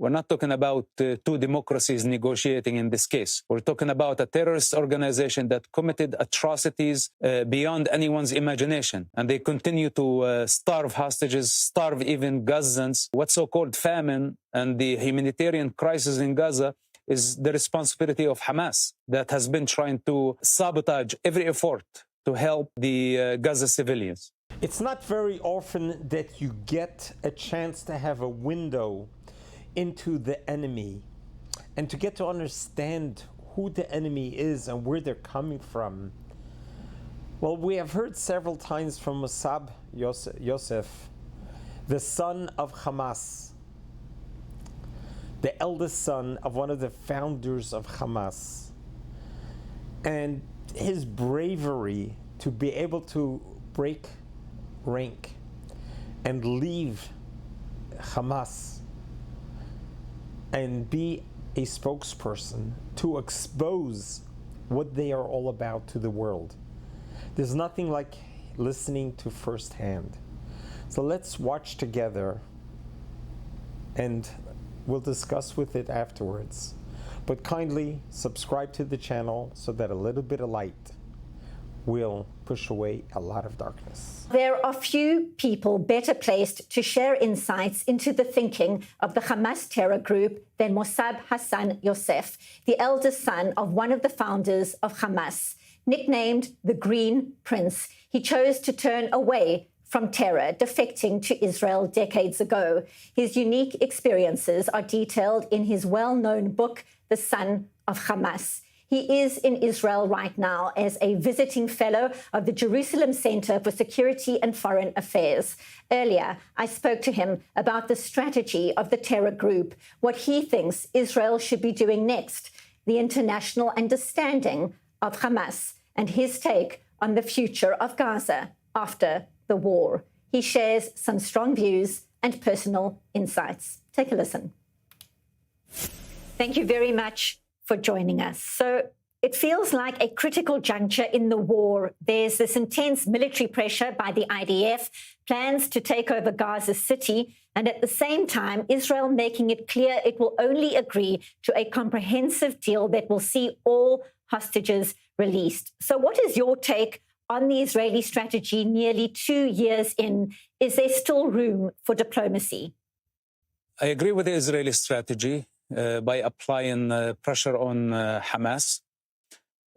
We're not talking about two democracies negotiating in this case. We're talking about a terrorist organization that committed atrocities beyond anyone's imagination. And they continue to starve hostages, starve even Gazans. What's so-called famine and the humanitarian crisis in Gaza is the responsibility of Hamas that has been trying to sabotage every effort to help the Gaza civilians. It's not very often that you get a chance to have a window into the enemy and to get to understand who the enemy is and where they're coming from. Well, we have heard several times from Mosab Yousef, the son of Hamas, the eldest son of one of the founders of Hamas, and his bravery to be able to break rank and leave Hamas and be a spokesperson to expose what they are all about to the world. There's nothing like listening to firsthand. So let's watch together and we'll discuss with it afterwards. But kindly subscribe to the channel so that a little bit of light will push away a lot of darkness. There are few people better placed to share insights into the thinking of the Hamas terror group than Mosab Hassan Yousef, the eldest son of one of the founders of Hamas. Nicknamed the Green Prince, he chose to turn away from terror, defecting to Israel decades ago. His unique experiences are detailed in his well-known book, The Son of Hamas. He is in Israel right now as a visiting fellow of the Jerusalem Center for Security and Foreign Affairs. Earlier, I spoke to him about the strategy of the terror group, what he thinks Israel should be doing next, the international understanding of Hamas, and his take on the future of Gaza after the war. He shares some strong views and personal insights. Take a listen. Thank you very much for joining us. So it feels like a critical juncture in the war. There's this intense military pressure by the IDF, plans to take over Gaza City, and at the same time, Israel making it clear it will only agree to a comprehensive deal that will see all hostages released. So what is your take on the Israeli strategy nearly 2 years in? Is there still room for diplomacy? I agree with the Israeli strategy by applying pressure on Hamas.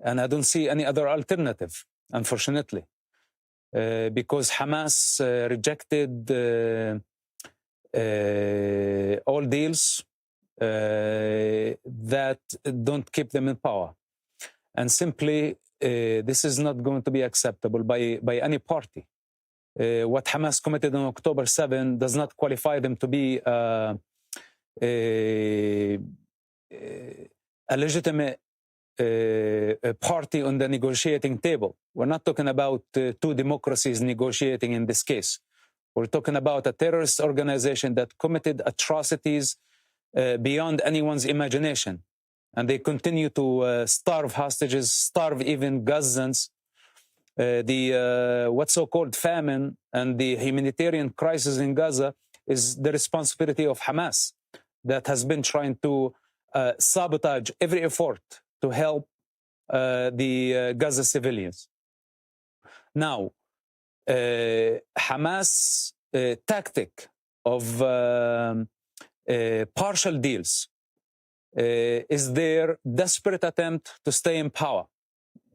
And I don't see any other alternative, unfortunately, because Hamas rejected all deals that don't keep them in power. And simply, this is not going to be acceptable by any party. What Hamas committed on October 7 does not qualify them to be a legitimate party on the negotiating table. We're not talking about two democracies negotiating in this case. We're talking about a terrorist organization that committed atrocities beyond anyone's imagination. And they continue to starve hostages, starve even Gazans. What's so-called famine and the humanitarian crisis in Gaza is the responsibility of Hamas that has been trying to sabotage every effort to help the Gaza civilians. Now, Hamas' tactic of partial deals is their desperate attempt to stay in power.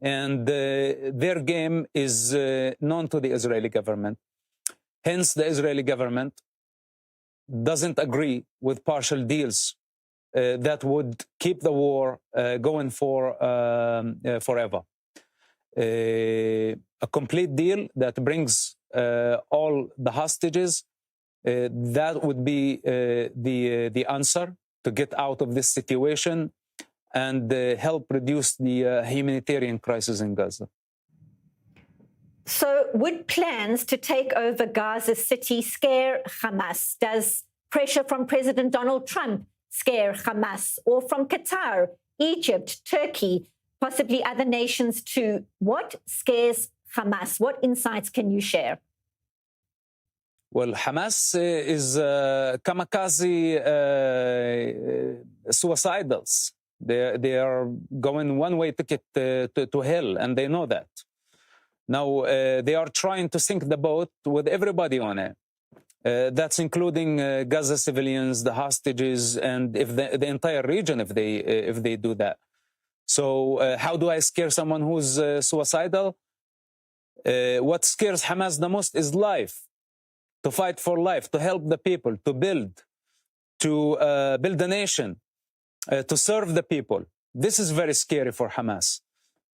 And their game is known to the Israeli government. Hence, the Israeli government doesn't agree with partial deals that would keep the war going for forever. A complete deal that brings all the hostages, that would be the answer to get out of this situation and help reduce the humanitarian crisis in Gaza. So would plans to take over Gaza City scare Hamas? Does pressure from President Donald Trump scare Hamas, or from Qatar, Egypt, Turkey, possibly other nations too? What scares Hamas? What insights can you share? Well, Hamas is kamikaze suicidals. They are going one-way ticket to hell, and they know that. Now, they are trying to sink the boat with everybody on it. That's including Gaza civilians, the hostages, and if the entire region if they do that. So how do I scare someone who's suicidal? What scares Hamas the most is life. To fight for life, to help the people, to build a nation, to serve the people. This is very scary for Hamas.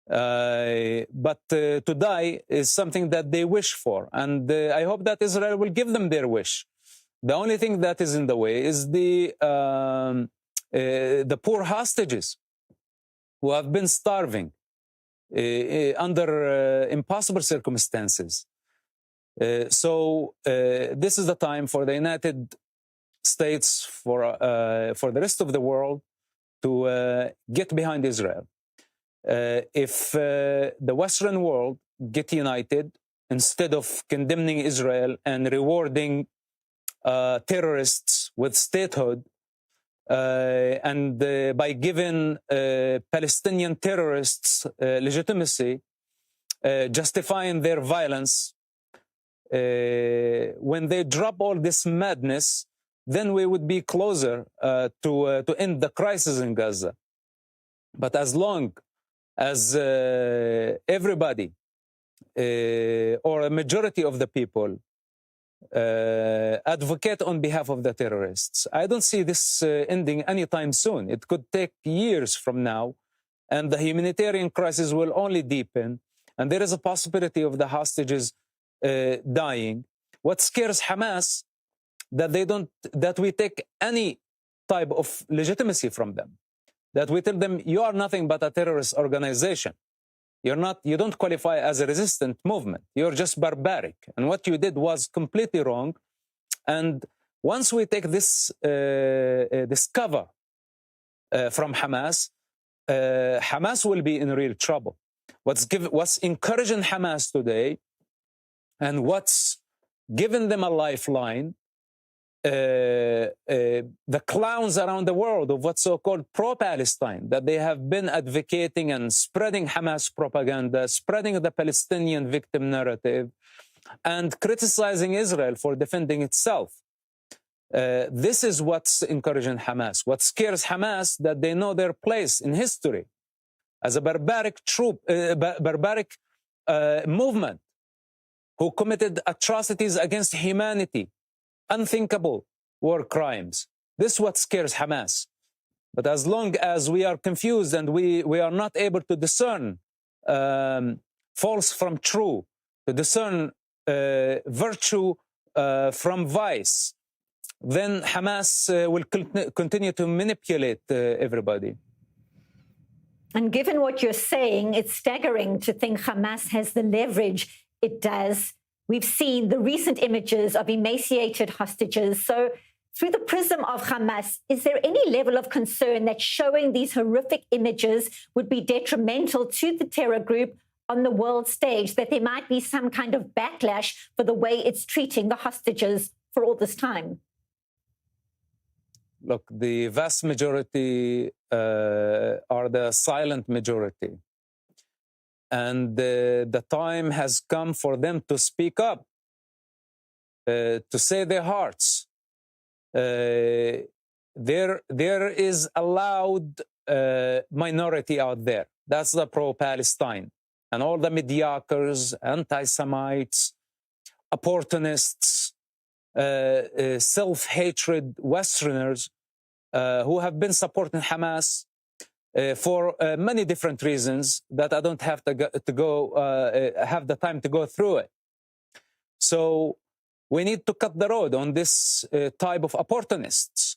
But to die is something that they wish for. And I hope that Israel will give them their wish. The only thing that is in the way is the poor hostages who have been starving under impossible circumstances. So this is the time for the United States, for the rest of the world, to get behind Israel. If the Western world get united, instead of condemning Israel and rewarding terrorists with statehood, and by giving Palestinian terrorists legitimacy, justifying their violence, when they drop all this madness, then we would be closer to end the crisis in Gaza. But as long as everybody or a majority of the people advocate on behalf of the terrorists, I don't see this ending anytime soon. It could take years from now, and the humanitarian crisis will only deepen, and there is a possibility of the hostages dying. What scares Hamas that we take any type of legitimacy from them, that we tell them you are nothing but a terrorist organization. You don't qualify as a resistant movement. You're just barbaric, and what you did was completely wrong. And once we take this cover from Hamas, Hamas will be in real trouble. What's encouraging Hamas today, and what's given them a lifeline, the clowns around the world of what's so-called pro-Palestine, that they have been advocating and spreading Hamas propaganda, spreading the Palestinian victim narrative, and criticizing Israel for defending itself. This is what's encouraging Hamas. What scares Hamas, that they know their place in history as a barbaric movement who committed atrocities against humanity, unthinkable war crimes. This is what scares Hamas. But as long as we are confused and we are not able to discern false from true, to discern virtue from vice, then Hamas will continue to manipulate everybody. And given what you're saying, it's staggering to think Hamas has the leverage it does. We've seen the recent images of emaciated hostages. So through the prism of Hamas, is there any level of concern that showing these horrific images would be detrimental to the terror group on the world stage, that there might be some kind of backlash for the way it's treating the hostages for all this time? Look, the vast majority are the silent majority. And the time has come for them to speak up, to say their hearts. There is a loud minority out there. That's the pro-Palestine. And all the mediocres, anti-Semites, opportunists, self-hatred Westerners who have been supporting Hamas for many different reasons that I don't have to have the time to go through it. So we need to cut the road on this type of opportunists.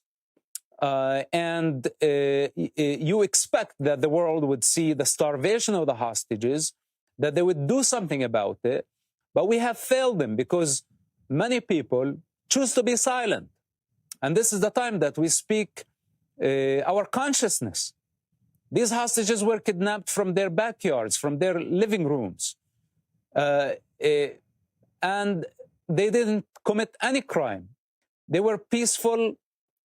And you expect that the world would see the starvation of the hostages, that they would do something about it. But we have failed them because many people choose to be silent. And this is the time that we speak our consciousness. These hostages were kidnapped from their backyards, from their living rooms. And they didn't commit any crime. They were peaceful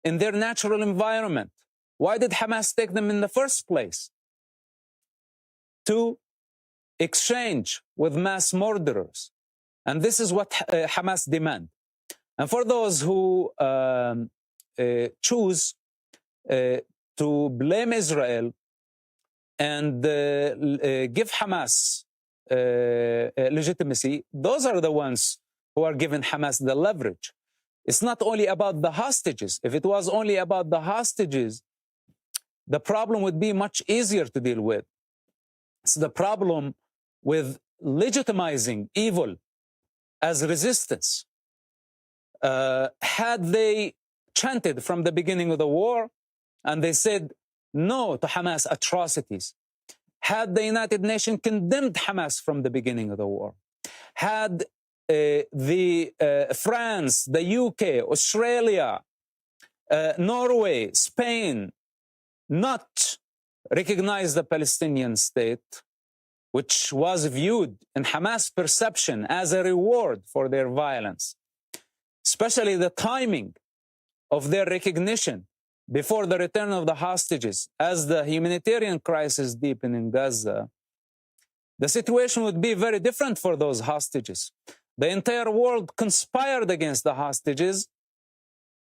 in their natural environment. Why did Hamas take them in the first place? To exchange with mass murderers. And this is what Hamas demand. And for those who choose to blame Israel and give Hamas legitimacy, those are the ones who are giving Hamas the leverage. It's not only about the hostages. If it was only about the hostages, the problem would be much easier to deal with. It's the problem with legitimizing evil as resistance. Had they chanted from the beginning of the war and they said no to Hamas atrocities, had the United Nations condemned Hamas from the beginning of the war, had France, the UK, Australia, Norway, Spain not recognized the Palestinian state, which was viewed in Hamas' perception as a reward for their violence, especially the timing of their recognition before the return of the hostages, as the humanitarian crisis deepened in Gaza, the situation would be very different for those hostages. The entire world conspired against the hostages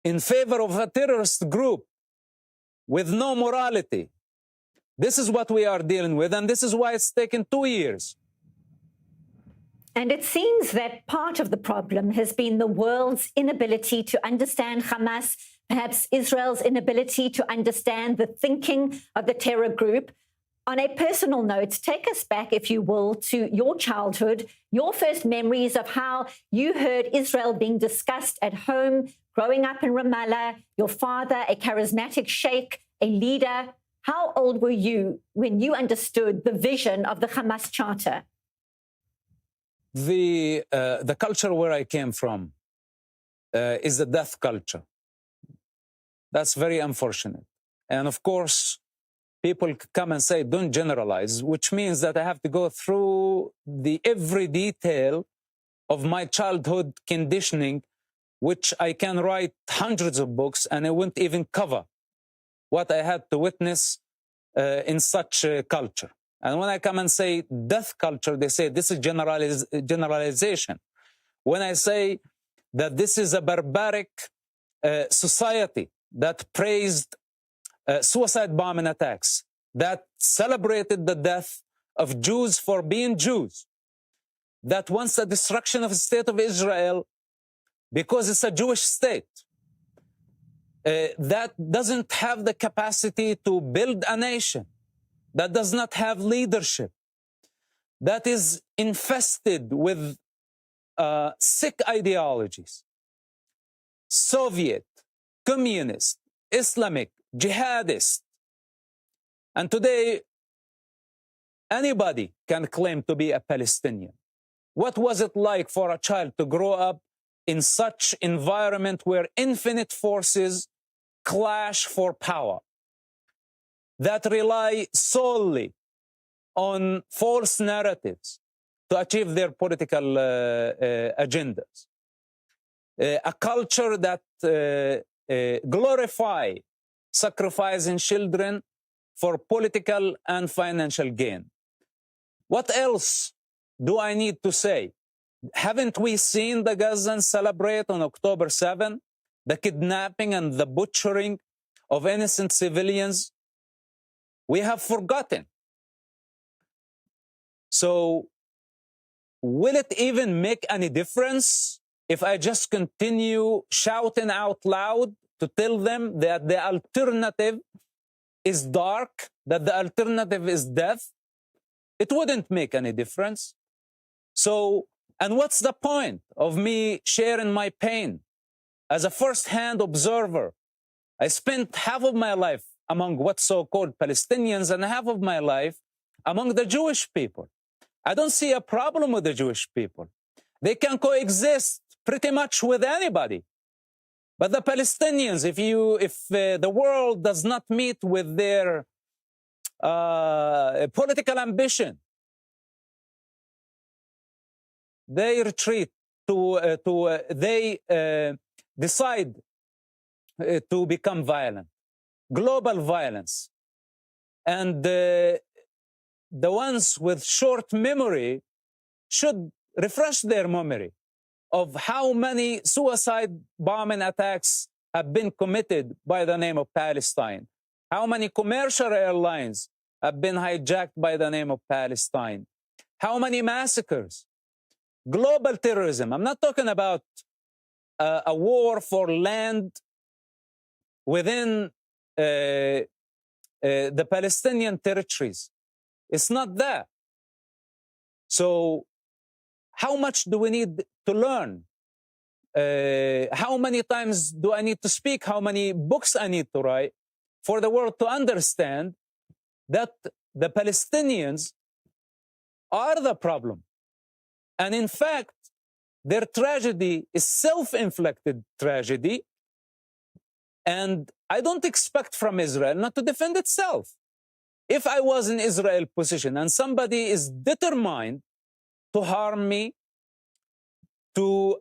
in favor of a terrorist group with no morality. This is what we are dealing with, and this is why it's taken 2 years. And it seems that part of the problem has been the world's inability to understand Hamas, perhaps Israel's inability to understand the thinking of the terror group. On a personal note, take us back, if you will, to your childhood, your first memories of how you heard Israel being discussed at home, growing up in Ramallah, your father, a charismatic sheikh, a leader. How old were you when you understood the vision of the Hamas Charter? The culture where I came from is the death culture. That's very unfortunate. And of course, people come and say, don't generalize, which means that I have to go through every detail of my childhood conditioning, which I can write hundreds of books and I wouldn't even cover what I had to witness in such a culture. And when I come and say death culture, they say this is generalization. When I say that this is a barbaric society that praised suicide bombing attacks, that celebrated the death of Jews for being Jews, that wants the destruction of the state of Israel because it's a Jewish state, that doesn't have the capacity to build a nation, that does not have leadership, that is infested with sick ideologies, Soviet, communist, Islamic, jihadist. And today, anybody can claim to be a Palestinian. What was it like for a child to grow up in such environment where infinite forces clash for power, that rely solely on false narratives to achieve their political agendas? A culture that glorify sacrificing children for political and financial gain. What else do I need to say? Haven't we seen the Gazans celebrate on October 7 the kidnapping and the butchering of innocent civilians? We have forgotten. So, will it even make any difference if I just continue shouting out loud to tell them that the alternative is dark, that the alternative is death? It wouldn't make any difference. So, and what's the point of me sharing my pain? As a first-hand observer, I spent half of my life among what's so-called Palestinians and half of my life among the Jewish people. I don't see a problem with the Jewish people. They can coexist pretty much with anybody. But the Palestinians, if the world does not meet with their political ambition, they retreat they decide to become violent, global violence. And the ones with short memory should refresh their memory of how many suicide bombing attacks have been committed by the name of Palestine, how many commercial airlines have been hijacked by the name of Palestine, how many massacres, global terrorism. I'm not talking about a war for land within the Palestinian territories. It's not that. So how much do we need to learn? How many times do I need to speak? How many books I need to write for the world to understand that the Palestinians are the problem? And in fact, their tragedy is self-inflicted tragedy. And I don't expect from Israel not to defend itself. If I was in Israel's position and somebody is determined to harm me, to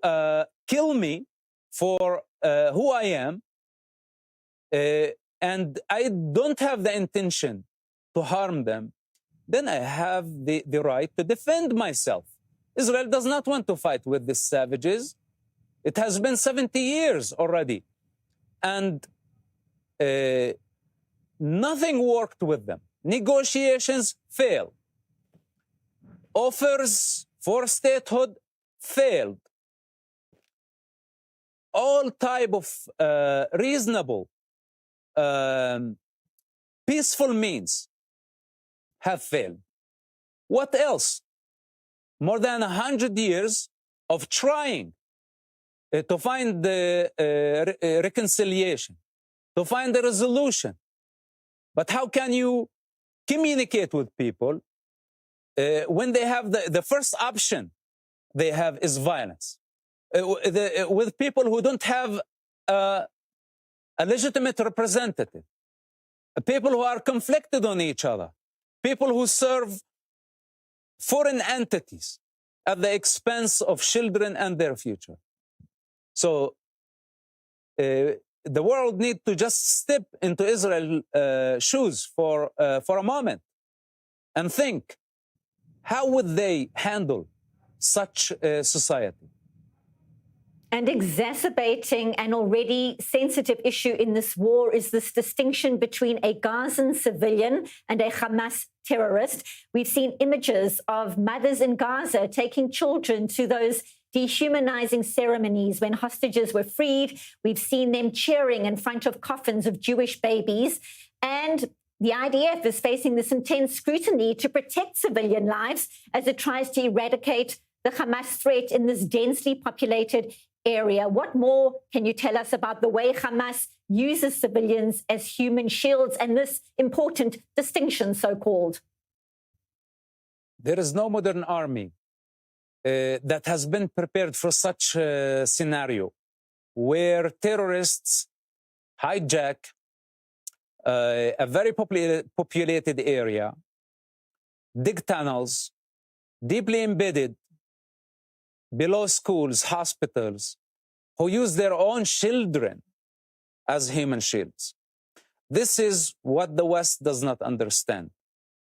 kill me for who I am, and I don't have the intention to harm them, then I have the right to defend myself. Israel does not want to fight with these savages. It has been 70 years already. And nothing worked with them. Negotiations failed. Offers for statehood failed. All type of reasonable, peaceful means have failed. What else? More than 100 years of trying to find the reconciliation, to find the resolution. But how can you communicate with people when they have the first option they have is violence? With people who don't have a legitimate representative, people who are conflicted on each other, people who serve foreign entities at the expense of children and their future. So the world needs to just step into Israel's shoes for a moment and think, how would they handle such a society? And exacerbating an already sensitive issue in this war is this distinction between a Gazan civilian and a Hamas terrorist. We've seen images of mothers in Gaza taking children to those dehumanizing ceremonies when hostages were freed. We've seen them cheering in front of coffins of Jewish babies. And the IDF is facing this intense scrutiny to protect civilian lives as it tries to eradicate the Hamas threat in this densely populated area. What more can you tell us about the way Hamas uses civilians as human shields and this important distinction, so-called? There is no modern army that has been prepared for such a scenario where terrorists hijack a very populated area, dig tunnels, deeply embedded below schools, hospitals, who use their own children as human shields. This is what the West does not understand.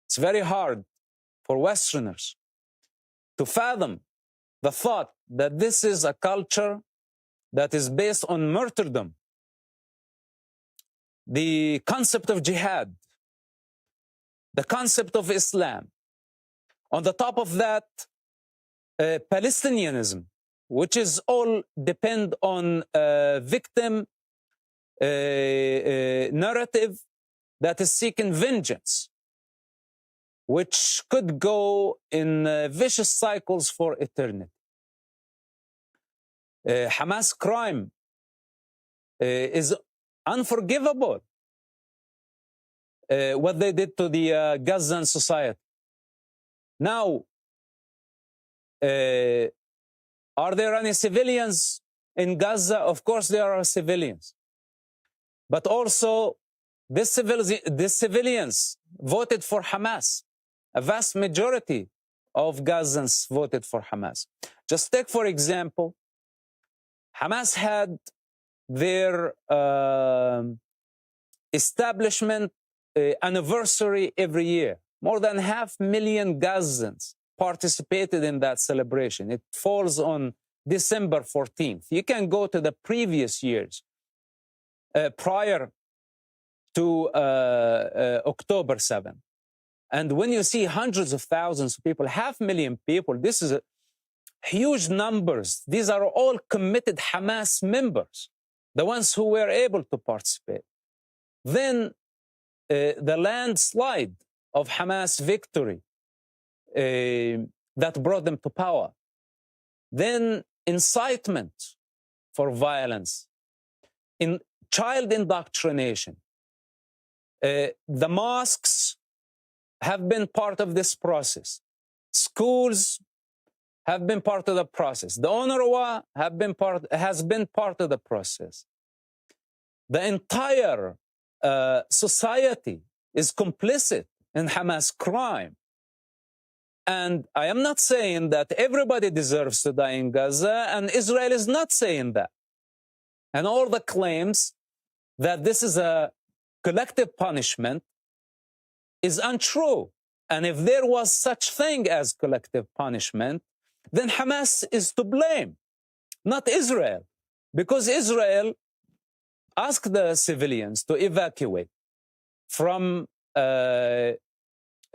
It's very hard for Westerners to fathom the thought that this is a culture that is based on martyrdom. The concept of jihad, the concept of Islam. On the top of that, Palestinianism, which is all depend on victim narrative that is seeking vengeance, which could go in vicious cycles for eternity. Hamas crime is unforgivable. What they did to the Gazan society. Now, are there any civilians in Gaza? Of course there are civilians. But also, these civilians voted for Hamas. A vast majority of Gazans voted for Hamas. Just take, for example, Hamas had their establishment anniversary every year. More than 500,000 Gazans participated in that celebration. It falls on December 14th. You can go to the previous years prior to October 7th. And when you see hundreds of thousands of people, 500,000 people, this is huge numbers. These are all committed Hamas members, the ones who were able to participate. Then the landslide of Hamas victory that brought them to power. Then incitement for violence, in child indoctrination. The mosques have been part of this process. Schools have been part of the process. The UNRWA has been part of the process. The entire society is complicit in Hamas crime. And I am not saying that everybody deserves to die in Gaza, and Israel is not saying that. And all the claims that this is a collective punishment is untrue. And if there was such thing as collective punishment, then Hamas is to blame, not Israel. Because Israel asked the civilians to evacuate from the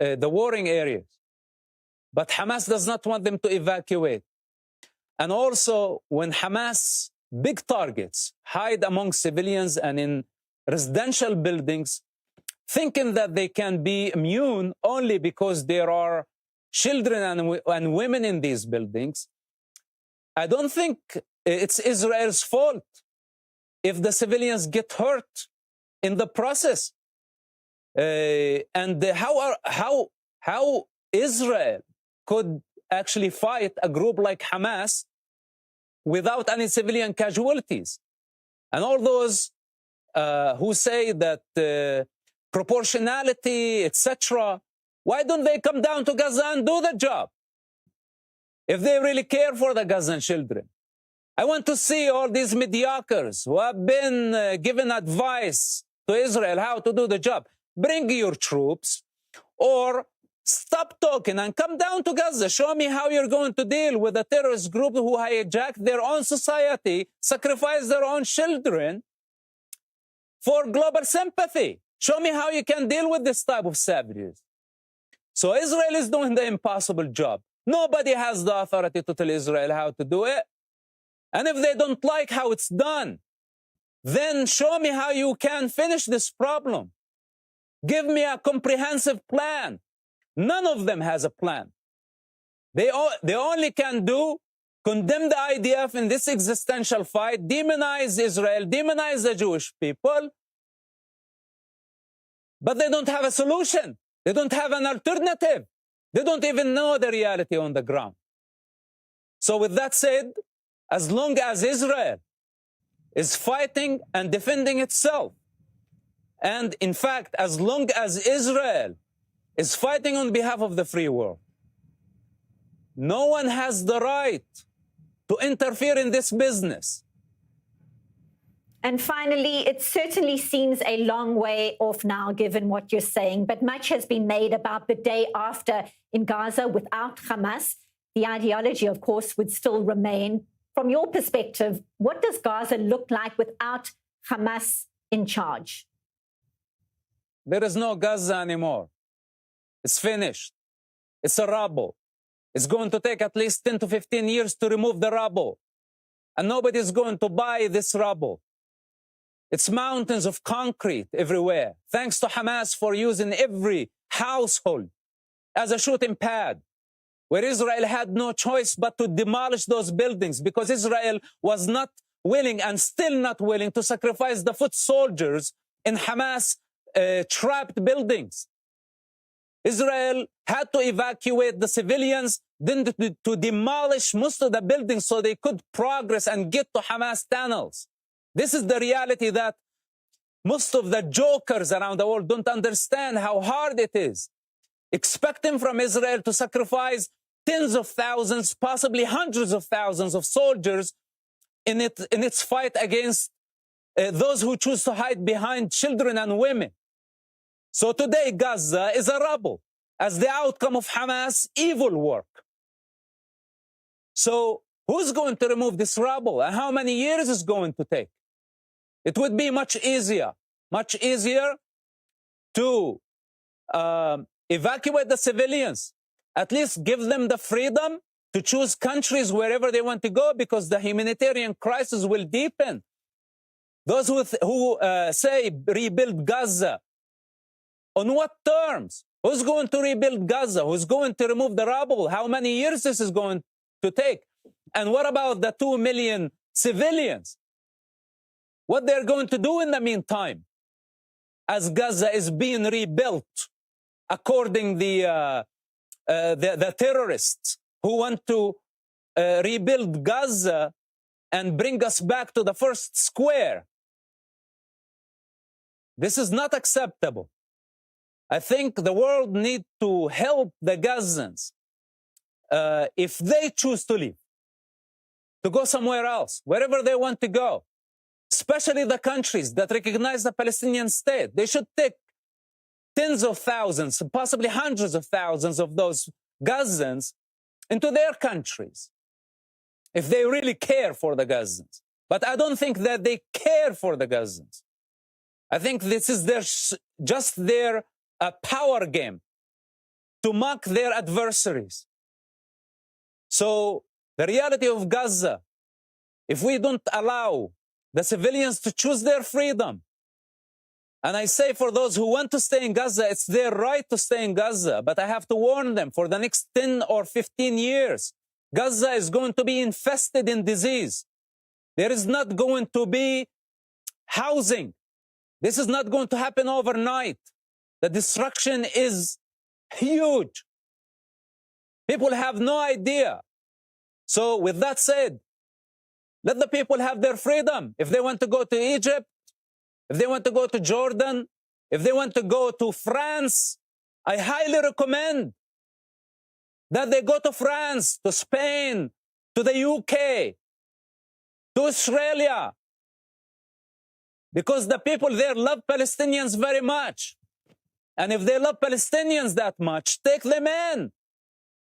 warring areas. But Hamas does not want them to evacuate. And also, when Hamas big targets hide among civilians and in residential buildings, thinking that they can be immune only because there are children and women in these buildings, I don't think it's Israel's fault if the civilians get hurt in the process. And how Israel could actually fight a group like Hamas without any civilian casualties. And all those who say that proportionality, etc., why don't they come down to Gaza and do the job? If they really care for the Gazan children. I want to see all these mediocres who have been given advice to Israel how to do the job. Bring your troops or stop talking and come down to Gaza. Show me how you're going to deal with a terrorist group who hijacked their own society, sacrificed their own children for global sympathy. Show me how you can deal with this type of savages. So Israel is doing the impossible job. Nobody has the authority to tell Israel how to do it. And if they don't like how it's done, then show me how you can finish this problem. Give me a comprehensive plan. None of them has a plan. They only can do condemn the IDF in this existential fight, demonize Israel, demonize the Jewish people, but they don't have a solution. They don't have an alternative. They don't even know the reality on the ground. So with that said, as long as Israel is fighting and defending itself, and in fact, as long as Israel is fighting on behalf of the free world, no one has the right to interfere in this business. And finally, it certainly seems a long way off now, given what you're saying, but much has been made about the day after in Gaza without Hamas. The ideology, of course, would still remain. From your perspective, what does Gaza look like without Hamas in charge? There is no Gaza anymore. It's finished. It's a rubble. It's going to take at least 10 to 15 years to remove the rubble. And nobody's going to buy this rubble. It's mountains of concrete everywhere, thanks to Hamas for using every household as a shooting pad, where Israel had no choice but to demolish those buildings because Israel was not willing and still not willing to sacrifice the foot soldiers in Hamas trapped buildings. Israel had to evacuate the civilians, then to demolish most of the buildings so they could progress and get to Hamas tunnels. This is the reality that most of the jokers around the world don't understand how hard it is. Expecting from Israel to sacrifice tens of thousands, possibly hundreds of thousands of soldiers in its fight against those who choose to hide behind children and women. So today, Gaza is a rubble as the outcome of Hamas' evil work. So who's going to remove this rubble, and how many years is going to take? It would be much easier to evacuate the civilians, at least give them the freedom to choose countries wherever they want to go, because the humanitarian crisis will deepen. Those who say rebuild Gaza, on what terms? Who's going to rebuild Gaza? Who's going to remove the rubble? How many years this is going to take? And what about the 2 million civilians? What they're going to do in the meantime, as Gaza is being rebuilt, according the terrorists who want to rebuild Gaza and bring us back to the first square. This is not acceptable. I think the world needs to help the Gazans if they choose to leave, to go somewhere else, wherever they want to go, especially the countries that recognize the Palestinian state. They should take tens of thousands, possibly hundreds of thousands of those Gazans into their countries, if they really care for the Gazans. But I don't think that they care for the Gazans. I think this is just their power game to mock their adversaries. So the reality of Gaza, if we don't allow the civilians to choose their freedom, and I say for those who want to stay in Gaza, it's their right to stay in Gaza, but I have to warn them, for the next 10 or 15 years, Gaza is going to be infested in disease. There is not going to be housing. This is not going to happen overnight. The destruction is huge. People have no idea. So with that said, let the people have their freedom. If they want to go to Egypt, if they want to go to Jordan, if they want to go to France, I highly recommend that they go to France, to Spain, to the UK, to Australia, because the people there love Palestinians very much. And if they love Palestinians that much, take them in.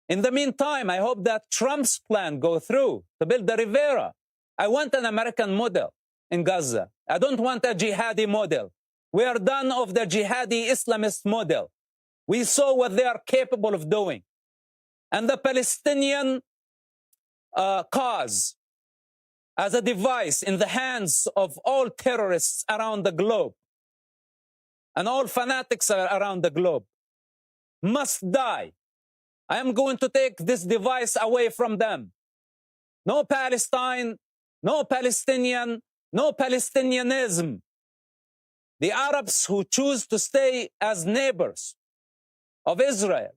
In the meantime, I hope that Trump's plan go through to build the Rivera. I want an American model in Gaza. I don't want a jihadi model. We are done of the jihadi Islamist model. We saw what they are capable of doing. And the Palestinian cause, as a device in the hands of all terrorists around the globe and all fanatics around the globe, must die. I am going to take this device away from them. No Palestine, no Palestinian, no Palestinianism. The Arabs who choose to stay as neighbors of Israel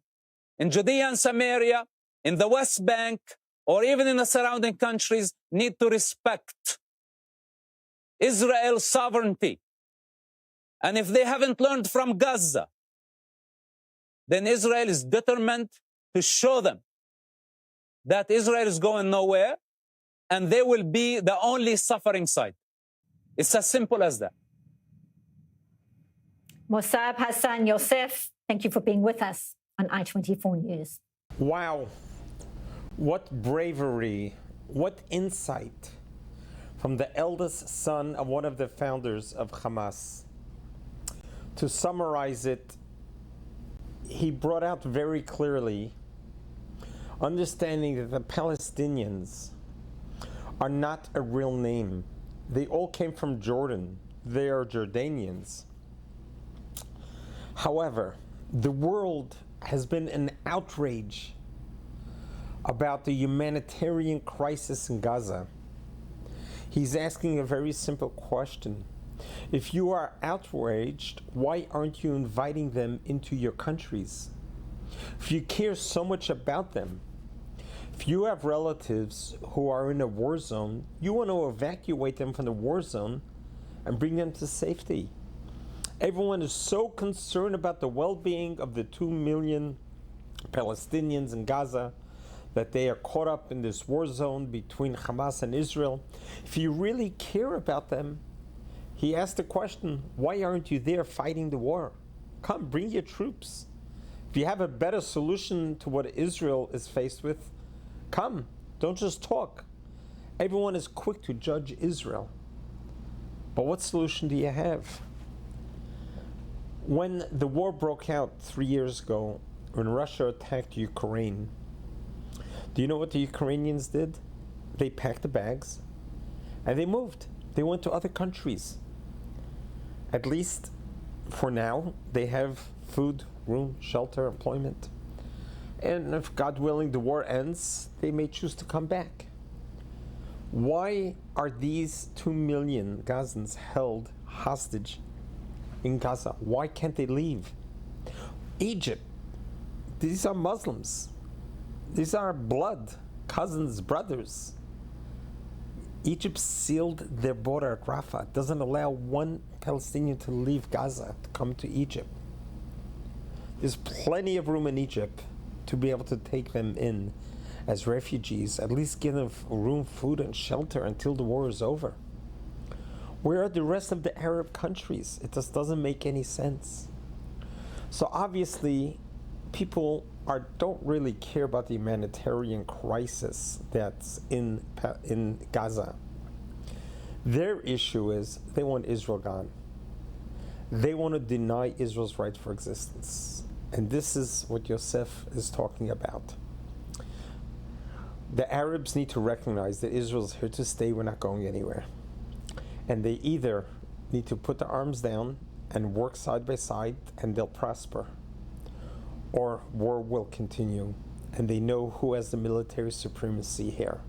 in Judea and Samaria, in the West Bank, or even in the surrounding countries, need to respect Israel's sovereignty. And if they haven't learned from Gaza, then Israel is determined to show them that Israel is going nowhere, and they will be the only suffering side. It's as simple as that. Mosab Hassan Yousef, thank you for being with us on I-24 News. Wow. What bravery, what insight from the eldest son of one of the founders of Hamas. To summarize it, he brought out very clearly, understanding that the Palestinians are not a real name. They all came from Jordan. They are Jordanians. However, the world has been in outrage about the humanitarian crisis in Gaza. He's asking a very simple question. If you are outraged, why aren't you inviting them into your countries? If you care so much about them, if you have relatives who are in a war zone, you want to evacuate them from the war zone and bring them to safety. Everyone is so concerned about the well-being of the 2 million Palestinians in Gaza that they are caught up in this war zone between Hamas and Israel. If you really care about them, he asked the question, why aren't you there fighting the war? Come, bring your troops. If you have a better solution to what Israel is faced with, come, don't just talk. Everyone is quick to judge Israel. But what solution do you have? When the war broke out 3 years ago, when Russia attacked Ukraine, do you know what the Ukrainians did? They packed the bags and they moved. They went to other countries. At least for now, they have food, room, shelter, employment. And if God willing the war ends, they may choose to come back. Why are these 2 million Gazans held hostage in Gaza? Why can't they leave? Egypt, these are Muslims. These are blood, cousins, brothers. Egypt sealed their border at Rafah. It doesn't allow one Palestinian to leave Gaza to come to Egypt. There's plenty of room in Egypt to be able to take them in as refugees, at least give them room, food, and shelter until the war is over. Where are the rest of the Arab countries? It just doesn't make any sense. So obviously, people don't really care about the humanitarian crisis that's in Gaza. Their issue is they want Israel gone. They want to deny Israel's right for existence. And this is what Yousef is talking about. The Arabs need to recognize that Israel is here to stay, we're not going anywhere. And they either need to put their arms down and work side by side and they'll prosper, or war will continue and they know who has the military supremacy here.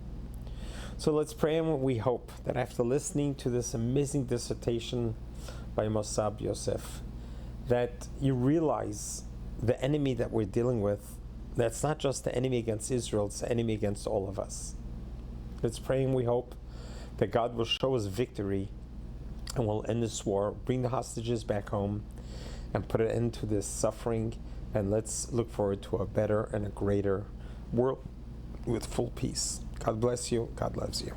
So let's pray, and we hope that after listening to this amazing dissertation by Mosab Yousef, that you realize the enemy that we're dealing with, that's not just the enemy against Israel, it's the enemy against all of us. Let's pray, and we hope that God will show us victory and will end this war, bring the hostages back home, and put an end to this suffering. And let's look forward to a better and a greater world with full peace. God bless you. God loves you.